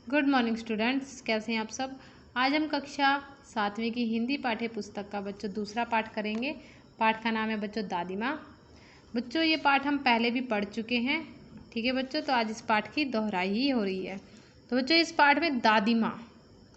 Good morning students, कैसे हैं आप सब। आज हम कक्षा 7वीं की हिंदी पाठ्य पुस्तक का बच्चों दूसरा पाठ करेंगे। पाठ का नाम है बच्चों दादी माँ। बच्चों ये पाठ हम पहले भी पढ़ चुके हैं, ठीक है बच्चों। तो आज इस पाठ की दोहराई ही हो रही है। तो बच्चों इस पाठ में दादी माँ,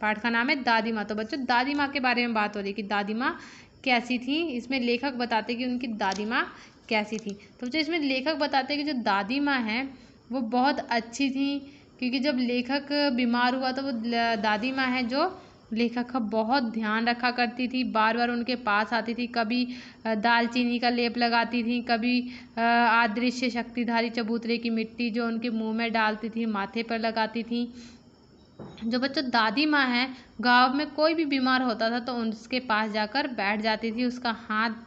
पाठ का नाम है दादी माँ। तो बच्चों दादी माँ के बारे में बात हो रही है कि दादी माँ कैसी थी। इसमें लेखक बताते कि उनकी दादी माँ कैसी थी। तो बच्चों इसमें लेखक बताते कि जो दादी माँ हैं वो बहुत अच्छी थी, क्योंकि जब लेखक बीमार हुआ तो वो दादी माँ है जो लेखक का बहुत ध्यान रखा करती थी, बार बार उनके पास आती थी। कभी दालचीनी का लेप लगाती थी, कभी अदृश्य शक्तिधारी चबूतरे की मिट्टी जो उनके मुंह में डालती थी, माथे पर लगाती थी। जो बच्चों दादी माँ है, गांव में कोई भी बीमार होता था तो उसके पास जाकर बैठ जाती थी, उसका हाथ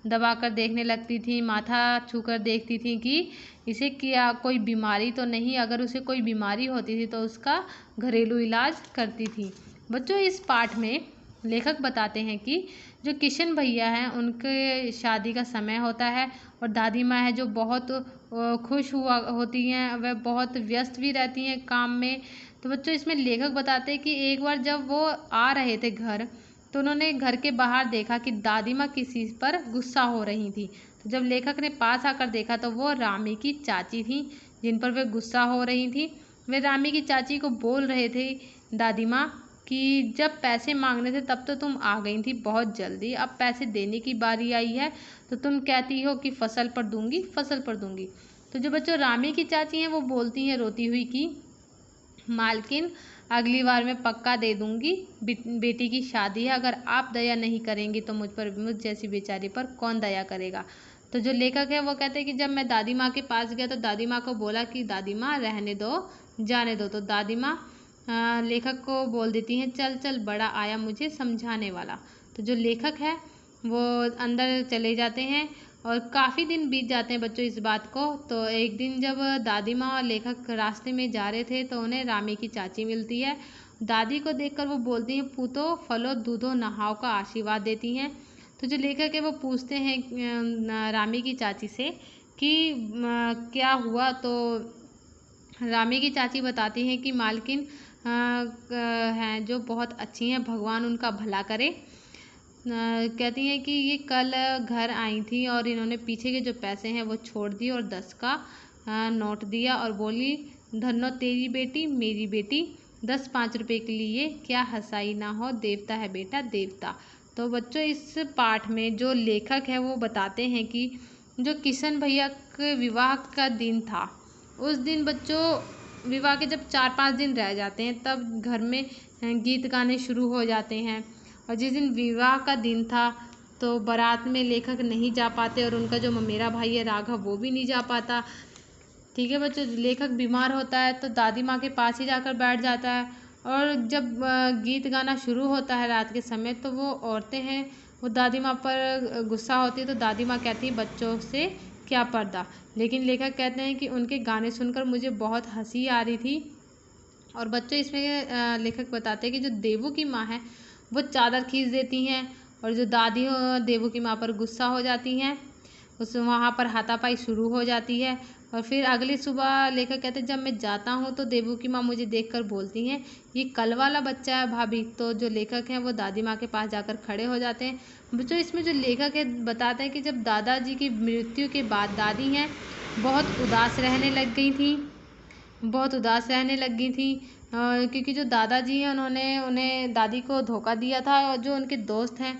दबाकर देखने लगती थी, माथा छूकर देखती थी कि इसे क्या कोई बीमारी तो नहीं। अगर उसे कोई बीमारी होती थी तो उसका घरेलू इलाज करती थी। बच्चों इस पाठ में लेखक बताते हैं कि जो किशन भैया हैं उनके शादी का समय होता है और दादी माँ है जो बहुत खुश हुआ होती हैं, वह बहुत व्यस्त भी रहती हैं काम में। तो बच्चों इसमें लेखक बताते हैं कि एक बार जब वो आ रहे थे घर, तो उन्होंने घर के बाहर देखा कि दादी माँ किसी पर गुस्सा हो रही थी। तो जब लेखक ने पास आकर देखा तो वो रामी की चाची थी जिन पर वे गुस्सा हो रही थी। वे रामी की चाची को बोल रहे थे दादी माँ कि जब पैसे मांगने थे तब तो तुम आ गई थी बहुत जल्दी, अब पैसे देने की बारी आई है तो तुम कहती हो कि फसल पर दूंगी, फसल पर दूंगी। तो जो बच्चों रामी की चाची हैं वो बोलती हैं रोती हुई कि मालकिन अगली बार मैं पक्का दे दूंगी, बेटी की शादी है, अगर आप दया नहीं करेंगी तो मुझ जैसी बेचारी पर कौन दया करेगा। तो जो लेखक है वो कहते हैं कि जब मैं दादी माँ के पास गया तो दादी माँ को बोला कि दादी माँ रहने दो, जाने दो। तो दादी माँ लेखक को बोल देती हैं चल चल बड़ा आया मुझे समझाने वाला। तो जो लेखक है वो अंदर चले जाते हैं और काफ़ी दिन बीत जाते हैं बच्चों इस बात को। तो एक दिन जब दादी माँ और लेखक रास्ते में जा रहे थे तो उन्हें रामी की चाची मिलती है। दादी को देखकर वो बोलती हैं पूतो फलो दूधो नहाओ का आशीर्वाद देती हैं। तो जो लेखक है वो पूछते हैं रामी की चाची से कि क्या हुआ। तो रामी की चाची बताती हैं कि मालकिन हैं जो बहुत अच्छी हैं, भगवान उनका भला करे। कहती हैं कि ये कल घर आई थी और इन्होंने पीछे के जो पैसे हैं वो छोड़ दिए और 10 का नोट दिया और बोली धन्नो तेरी बेटी मेरी बेटी, 10-5 रुपए के लिए क्या हंसाई ना हो, देवता है बेटा देवता। तो बच्चों इस पाठ में जो लेखक है वो बताते हैं कि जो किशन भैया के विवाह का दिन था, उस दिन बच्चों विवाह के जब 4-5 दिन रह जाते हैं तब घर में गीत गाने शुरू हो जाते हैं। और जिस दिन विवाह का दिन था तो बारात में लेखक नहीं जा पाते और उनका जो ममेरा भाई है राघव वो भी नहीं जा पाता। ठीक है बच्चों, लेखक बीमार होता है तो दादी माँ के पास ही जाकर बैठ जाता है। और जब गीत गाना शुरू होता है रात के समय तो वो औरतें हैं वो दादी माँ पर गुस्सा होती है। तो दादी माँ कहती है बच्चों से क्या पर्दा। लेकिन लेखक कहते हैं कि उनके गाने सुनकर मुझे बहुत हंसी आ रही थी। और बच्चों इसमें लेखक बताते हैं कि जो देवू की माँ है वो चादर खींच देती हैं और जो दादी देवू की माँ पर गुस्सा हो जाती हैं, उस वहाँ पर हाथापाई शुरू हो जाती है। और फिर अगली सुबह लेखक कहते हैं जब मैं जाता हूँ तो देवू की माँ मुझे देखकर बोलती हैं ये कल वाला बच्चा है भाभी। तो जो लेखक हैं वो दादी माँ के पास जाकर खड़े हो जाते हैं। बच्चों इसमें जो लेखक है बताते हैं कि जब दादाजी की मृत्यु के बाद दादी हैं बहुत उदास रहने लग गई थी, बहुत उदास रहने लग गई थी। क्योंकि जो दादाजी हैं उन्होंने उन्हें दादी को धोखा दिया था और जो उनके दोस्त हैं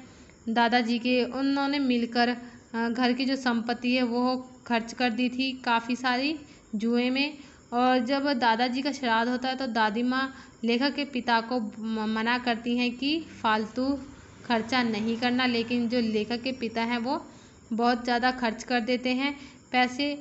दादाजी के उन्होंने मिलकर घर की जो संपत्ति है वो खर्च कर दी थी काफ़ी सारी जुए में। और जब दादाजी का श्राद्ध होता है तो दादी माँ लेखक के पिता को मना करती हैं कि फालतू खर्चा नहीं करना, लेकिन जो लेखक के पिता हैं वो बहुत ज़्यादा खर्च कर देते हैं पैसे।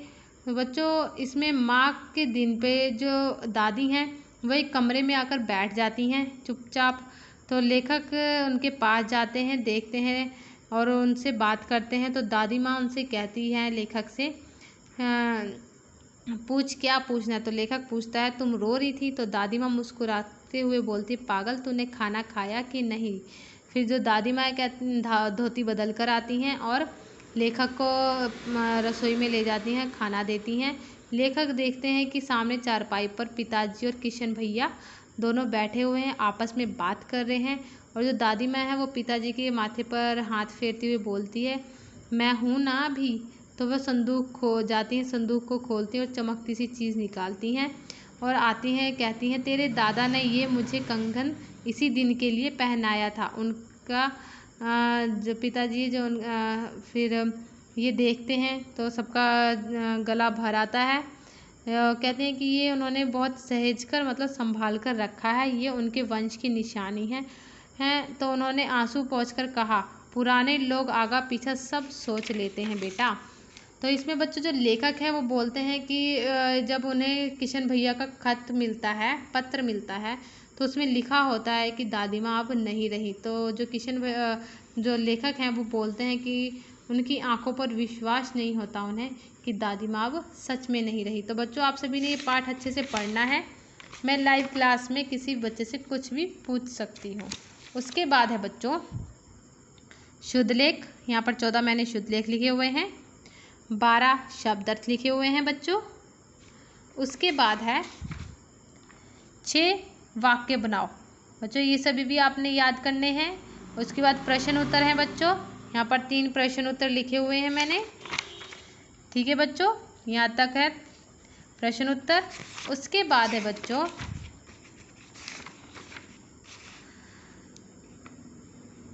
बच्चों इसमें माँ के दिन पे जो दादी हैं वो एक कमरे में आकर बैठ जाती हैं चुपचाप। तो लेखक उनके पास जाते हैं, देखते हैं और उनसे बात करते हैं। तो दादी माँ उनसे कहती हैं लेखक से पूछ क्या पूछना है। तो लेखक पूछता है तुम रो रही थी। तो दादी माँ मुस्कुराते हुए बोलती पागल तूने खाना खाया कि नहीं। फिर जो दादी माँ कहती धोती बदल कर आती हैं और लेखक को रसोई में ले जाती हैं, खाना देती हैं। लेखक देखते हैं कि सामने चारपाई पर पिताजी और किशन भैया दोनों बैठे हुए हैं, आपस में बात कर रहे हैं। और जो दादी माँ है वो पिताजी के माथे पर हाथ फेरती हुई बोलती है, मैं हूँ ना अभी। तो वह संदूक खो जाती हैं, संदूक को खोलती हैं और चमकती सी चीज़ निकालती हैं और आती हैं, कहती हैं, तेरे दादा ने ये मुझे कंगन इसी दिन के लिए पहनाया था। उनका जो पिताजी जो फिर ये देखते हैं तो सबका गला भर आता है। कहते हैं कि ये उन्होंने बहुत सहेज कर मतलब संभाल कर रखा है, ये उनके वंश की निशानी है। तो उन्होंने आंसू पोंछकर कहा, पुराने लोग आगा पीछा सब सोच लेते हैं बेटा। तो इसमें बच्चों जो लेखक है वो बोलते हैं कि जब उन्हें किशन भैया का खत मिलता है, पत्र मिलता है, तो उसमें लिखा होता है कि दादी माँ अब नहीं रही। तो जो जो लेखक हैं वो बोलते हैं कि उनकी आंखों पर विश्वास नहीं होता उन्हें कि दादी माँ अब सच में नहीं रही। तो बच्चों आप सभी ने ये पाठ अच्छे से पढ़ना है। मैं लाइव क्लास में किसी बच्चे से कुछ भी पूछ सकती हूँ। उसके बाद है बच्चों शुद्ध लेख। यहाँ पर 14 मैंने शुद्ध लेख लिखे हुए हैं, 12 शब्दार्थ लिखे हुए हैं बच्चों। उसके बाद है 6 वाक्य बनाओ। बच्चों ये सभी भी आपने याद करने हैं। उसके बाद प्रश्न उत्तर हैं बच्चों, यहाँ पर 3 प्रश्न उत्तर लिखे हुए हैं मैंने। ठीक है बच्चों, यहाँ तक है प्रश्न उत्तर। उसके बाद है बच्चों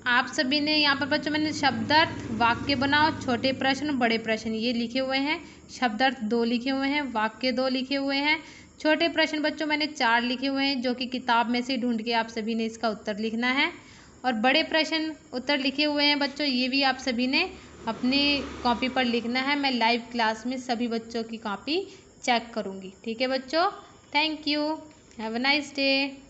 आप सभी ने यहाँ पर बच्चों मैंने शब्दार्थ, वाक्य बनाओ, छोटे प्रश्न, बड़े प्रश्न ये लिखे हुए हैं। शब्दार्थ 2 लिखे हुए हैं, वाक्य 2 लिखे हुए हैं। छोटे प्रश्न बच्चों मैंने 4 लिखे हुए हैं, जो कि किताब में से ढूंढ के आप सभी ने इसका उत्तर लिखना है। और बड़े प्रश्न उत्तर लिखे हुए हैं बच्चों, ये भी आप सभी ने अपनी कॉपी पर लिखना है। मैं लाइव क्लास में सभी बच्चों की कॉपी चेक करूँगी। ठीक है बच्चों, thank you, have a nice day.